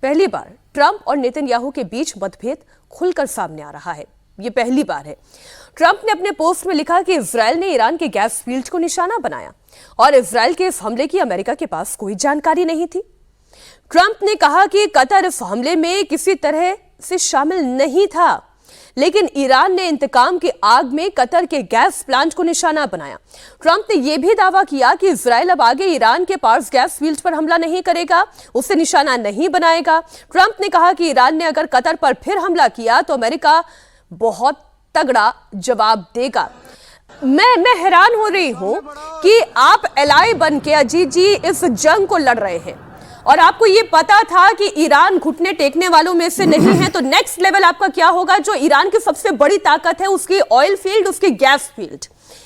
पहली बार ट्रंप और नेतन्याहू के बीच मतभेद खुलकर सामने आ रहा है। ये पहली बार है। ट्रंप ने अपने पोस्ट में लिखा कि इजरायल ने ईरान के गैस फील्ड को निशाना बनाया और इजरायल के इस हमले की अमेरिका के पास कोई जानकारी नहीं थी। ट्रंप ने कहा कि कतर इस हमले में किसी तरह से शामिल नहीं था, लेकिन ईरान ने इंतकाम की आग में कतर के गैस प्लांट को निशाना बनाया। ट्रंप ने यह भी दावा किया कि इजरायल अब आगे ईरान के पार्स गैस फील्ड पर हमला नहीं करेगा, उसे निशाना नहीं बनाएगा। ट्रंप ने कहा कि ईरान ने अगर कतर पर फिर हमला किया तो अमेरिका बहुत तगड़ा जवाब देगा। मैं हैरान हो रही हूं कि आप एलआई बन के अजीत जी इस जंग को लड़ रहे हैं और आपको ये पता था कि ईरान घुटने टेकने वालों में से नहीं है, तो नेक्स्ट लेवल आपका क्या होगा? जो ईरान की सबसे बड़ी ताकत है, उसकी ऑयल फील्ड, उसकी गैस फील्ड,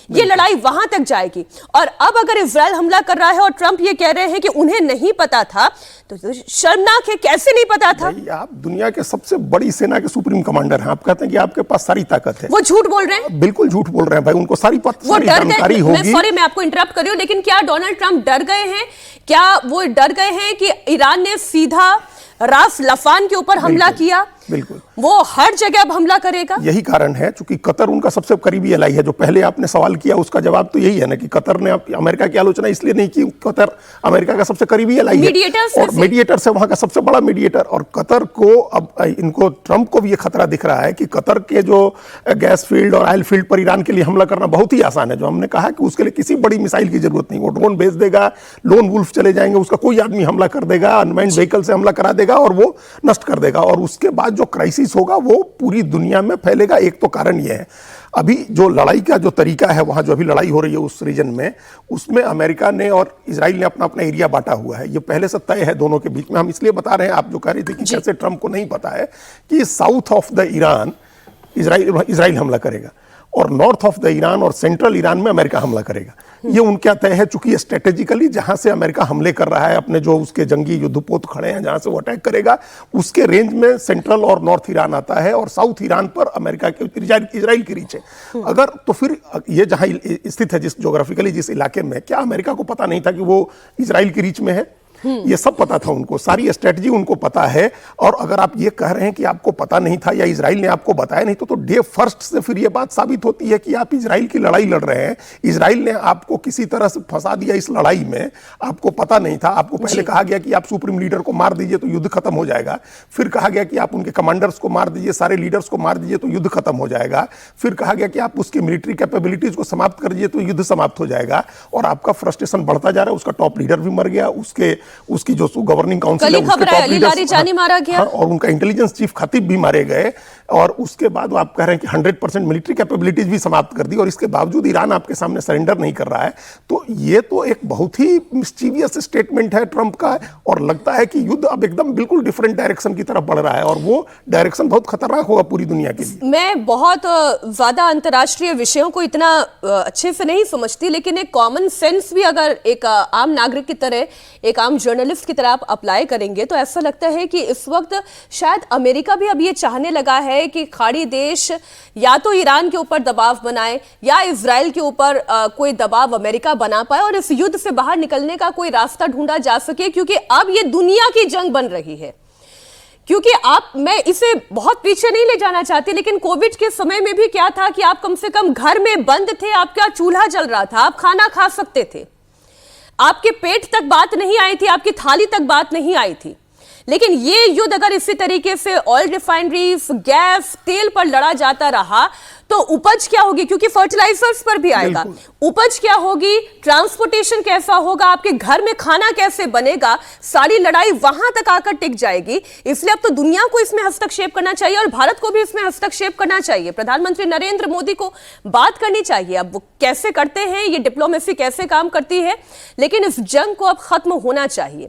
ये लड़ाई वहां तक जाएगी। और अब अगर इजरायल हमला कर रहा है और ट्रंप ये कह रहे हैं कि उन्हें नहीं पता था, तो शर्मनाक है। कैसे नहीं पता था? आप दुनिया के सबसे बड़ी सेना के सुप्रीम कमांडर हैं, आप कहते हैं कि आपके पास सारी ताकत है। वो झूठ बोल रहे हैं, बिल्कुल झूठ बोल रहे हैं भाई। उनको सारी जानकारी होगी। सॉरी, मैं आपको इंटरप्ट कर रही हूं, लेकिन क्या डोनाल्ड ट्रंप डर गए हैं? क्या वो डर गए हैं कि ईरान ने सीधा रास लफान के ऊपर हमला किया? बिल्कुल, वो हर जगह अब हमला करेगा। यही कारण है, चूंकि कतर उनका सबसे करीबी एलाई है। जो पहले आपने सवाल किया उसका जवाब तो यही है ना कि कतर ने अमेरिका की आलोचना इसलिए नहीं की, कतर अमेरिका का सबसे करीबी एलाई है और मीडिएटर से वहां का सबसे बड़ा मीडिएटर। और कतर को अब इनको, ट्रंप को भी ये खतरा दिख रहा है कि कतर के जो गैस फील्ड और ऑयल फील्ड पर ईरान के लिए हमला करना बहुत ही आसान है। जो हमने कहा कि उसके लिए किसी बड़ी मिसाइल की जरूरत नहीं, वो ड्रोन भेज देगा, लोन वुल्फ चले जाएंगे, उसका कोई आदमी हमला कर देगा, अनमैन्ड व्हीकल से हमला करा देगा और वो नष्ट कर देगा। और उसके बाद जो क्राइसिस होगा वो पूरी दुनिया में फैलेगा। एक तो कारण यह है, अभी जो लड़ाई का जो तरीका है, वहां जो अभी लड़ाई हो रही है उस रीजन में, उसमें अमेरिका ने और इजराइल ने अपना अपना एरिया बांटा हुआ है। ये पहले से तय है दोनों के बीच में। हम इसलिए बता रहे हैं, आप जो कह रहे थे कि कैसे ट्रंप को नहीं पता है कि south of the Iran Israel हमला करेगा और नॉर्थ ऑफ द ईरान और सेंट्रल ईरान में अमेरिका हमला करेगा। ये उनका तय है, चूंकि स्ट्रेटेजिकली जहां से अमेरिका हमले कर रहा है, अपने जो उसके जंगी युद्धपोत खड़े हैं जहां से वो अटैक करेगा, उसके रेंज में सेंट्रल और नॉर्थ ईरान आता है और साउथ ईरान पर अमेरिका के इजराइल की रीच है। अगर तो फिर ये जहां स्थित है, जिस ज्योग्राफिकली जिस इलाके में, क्या अमेरिका को पता नहीं था कि वो इजराइल की रीच में है? ये सब पता था उनको, सारी स्ट्रेटजी उनको पता है। और अगर आप ये कह रहे हैं कि आपको पता नहीं था या इजराइल ने आपको बताया नहीं, तो डे फर्स्ट से फिर ये बात साबित होती है कि आप इजराइल की लड़ाई लड़ रहे हैं। इजराइल ने आपको किसी तरह से फंसा दिया इस लड़ाई में, आपको पता नहीं था। आपको पहले कहा गया कि आप सुप्रीम लीडर को मार दीजिए तो युद्ध खत्म हो जाएगा, फिर कहा गया कि आप उनके कमांडर्स को मार दीजिए, सारे लीडर्स को मार दीजिए तो युद्ध खत्म हो जाएगा, फिर कहा गया कि आप उसकी मिलिट्री कैपेबिलिटीज को समाप्त कर दीजिए तो युद्ध समाप्त हो जाएगा। और आपका फ्रस्ट्रेशन बढ़ता जा रहा है। उसका टॉप लीडर भी मर गया, उसकी जो गवर्निंग काउंसिल है उसके टॉप लीडर्स मारा गया और उनका इंटेलिजेंस चीफ खतीब भी मारे गए। और उसके बाद आप कह रहे हैं कि 100% मिलिट्री कैपेबिलिटीज भी समाप्त कर दी और इसके बावजूद ईरान आपके सामने सरेंडर नहीं कर रहा है। तो ये तो एक बहुत ही मिस्चीवियस स्टेटमेंट है ट्रंप का और लगता है कि युद्ध अब एकदम बिल्कुल डिफरेंट डायरेक्शन की तरफ बढ़ रहा है और वो डायरेक्शन बहुत खतरनाक होगा पूरी दुनिया के लिए। मैं बहुत ज्यादा अंतर्राष्ट्रीय विषयों को इतना अच्छे से नहीं समझती, लेकिन एक कॉमन सेंस भी अगर एक आम नागरिक की तरह, एक आम जर्नलिस्ट की तरह आप अप्लाई करेंगे तो ऐसा लगता है कि इस वक्त शायद अमेरिका भी अब ये चाहने लगा है कि खाड़ी देश या तो ईरान के ऊपर दबाव बनाए या इजराइल के ऊपर कोई दबाव अमेरिका बना पाए और इस युद्ध से बाहर निकलने का कोई रास्ता ढूंढा जा सके, क्योंकि अब ये दुनिया की जंग बन रही है। क्योंकि मैं इसे बहुत पीछे नहीं ले जाना चाहती, लेकिन कोविड के समय में भी क्या था कि आप कम से कम घर में बंद थे, आपका चूल्हा जल रहा था, आप खाना खा सकते थे, आपके पेट तक बात नहीं आई थी, आपकी थाली तक बात नहीं आई थी। लेकिन ये युद्ध अगर इसी तरीके से ऑयल रिफाइनरीज, गैस, तेल पर लड़ा जाता रहा तो उपज क्या होगी? क्योंकि फर्टिलाइजर्स पर भी आएगा। उपज क्या होगी? ट्रांसपोर्टेशन कैसा होगा? आपके घर में खाना कैसे बनेगा? सारी लड़ाई वहां तक आकर टिक जाएगी। इसलिए अब तो दुनिया को इसमें हस्तक्षेप करना चाहिए और भारत को भी इसमें हस्तक्षेप करना चाहिए। प्रधानमंत्री नरेंद्र मोदी को बात करनी चाहिए। अब वो कैसे करते हैं, ये डिप्लोमेसी कैसे काम करती है, लेकिन इस जंग को अब खत्म होना चाहिए।